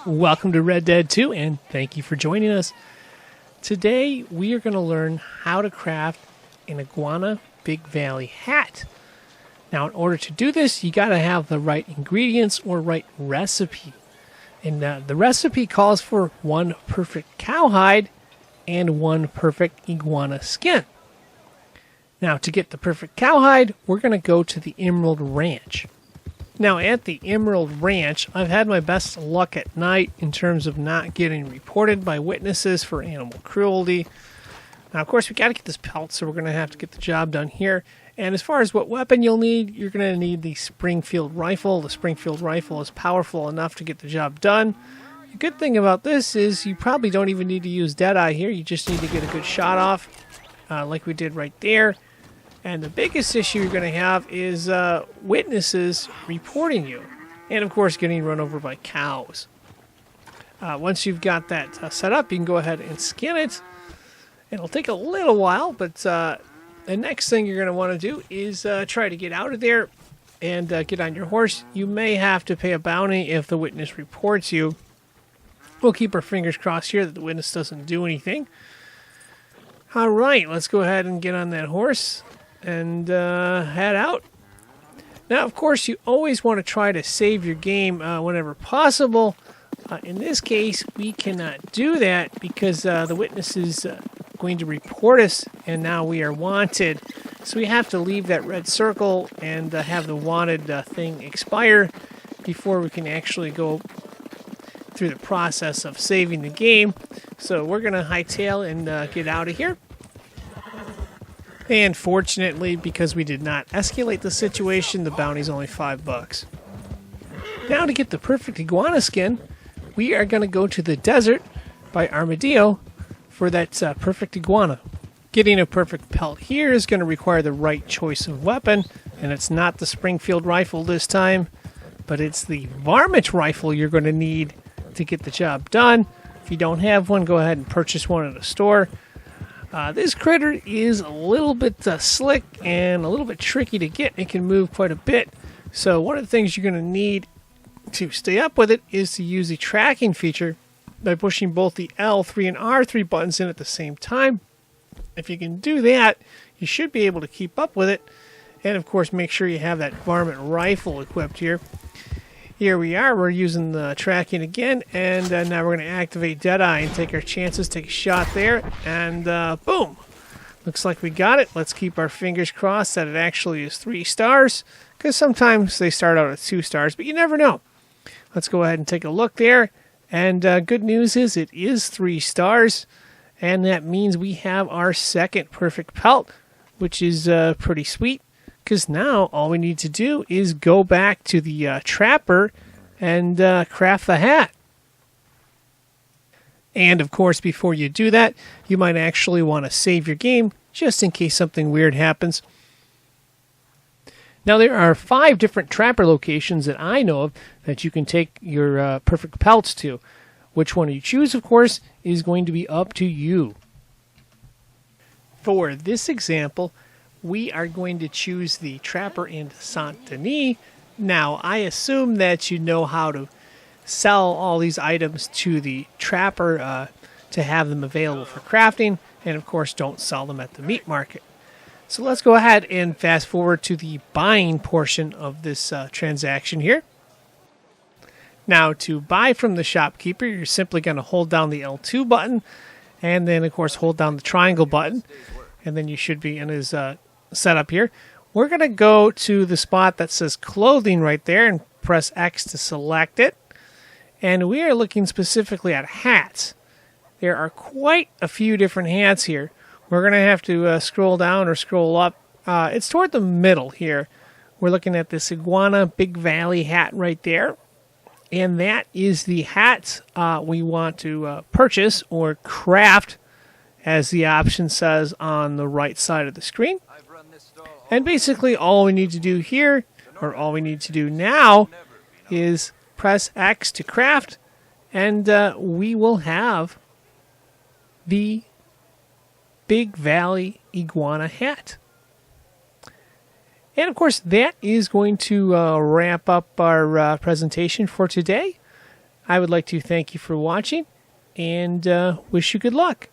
Welcome to Red Dead 2, and thank you for joining us. Today, we are going to learn how to craft an Iguana Big Valley hat. Now, in order to do this, you got to have the right ingredients or right recipe. And the recipe calls for 1 perfect cowhide and 1 perfect iguana skin. Now, to get the perfect cowhide, we're going to go to the Emerald Ranch. Now, at the Emerald Ranch, I've had my best luck at night in terms of not getting reported by witnesses for animal cruelty. Now, of course, we got to get this pelt, so we're going to have to get the job done here. And as far as what weapon you'll need, you're going to need the Springfield rifle. The Springfield rifle is powerful enough to get the job done. The good thing about this is you probably don't even need to use Deadeye here. You just need to get a good shot off, like we did right there. And the biggest issue you're going to have is witnesses reporting you. And, of course, getting run over by cows. Once you've got that set up, you can go ahead and skin it. It'll take a little while, but the next thing you're going to want to do is try to get out of there and get on your horse. You may have to pay a bounty if the witness reports you. We'll keep our fingers crossed here that the witness doesn't do anything. All right, let's go ahead and get on that horse and head out. Now, of course, you always want to try to save your game whenever possible. In this case, we cannot do that because the witness is going to report us, and now we are wanted. So we have to leave that red circle and have the wanted thing expire before we can actually go through the process of saving the game. So we're going to hightail and get out of here. And fortunately, because we did not escalate the situation, the bounty's only $5. Now, to get the perfect iguana skin, we are going to go to the desert by Armadillo for that perfect iguana. Getting a perfect pelt here is going to require the right choice of weapon, and it's not the Springfield rifle this time, but it's the varmint rifle you're going to need to get the job done. If you don't have one, go ahead and purchase one at a store. This critter is a little bit slick and a little bit tricky to get. It can move quite a bit. So one of the things you're going to need to stay up with it is to use the tracking feature by pushing both the L3 and R3 buttons in at the same time. If you can do that, you should be able to keep up with it. And of course, make sure you have that varmint rifle equipped here. Here we are. We're using the tracking again, and now we're going to activate Deadeye and take our chances, take a shot there, and boom! Looks like we got it. Let's keep our fingers crossed that it actually is 3 stars, because sometimes they start out at 2 stars, but you never know. Let's go ahead and take a look there, and good news is it is 3 stars, and that means we have our second perfect pelt, which is pretty sweet. Because now all we need to do is go back to the trapper and craft the hat. And of course, before you do that, you might actually want to save your game just in case something weird happens. Now, there are 5 different trapper locations that I know of that you can take your perfect pelts to. Which one you choose, of course, is going to be up to you. For this example, we are going to choose the Trapper in Saint Denis. Now, I assume that you know how to sell all these items to the Trapper to have them available for crafting, and of course, don't sell them at the meat market. So let's go ahead and fast forward to the buying portion of this transaction here. Now, to buy from the shopkeeper, you're simply going to hold down the L2 button, and then, of course, hold down the triangle button, and then you should be in his setup here. We're going to go to the spot that says clothing right there and press X to select it. And we are looking specifically at hats. There are quite a few different hats here. We're going to have to scroll down or scroll up. It's toward the middle here. We're looking at this Iguana Big Valley hat right there. And that is the hat we want to purchase or craft, as the option says on the right side of the screen. And basically all we need to do here, or all we need to do now, is press X to craft, and we will have the Big Valley Iguana hat. And of course, that is going to wrap up our presentation for today. I would like to thank you for watching and wish you good luck.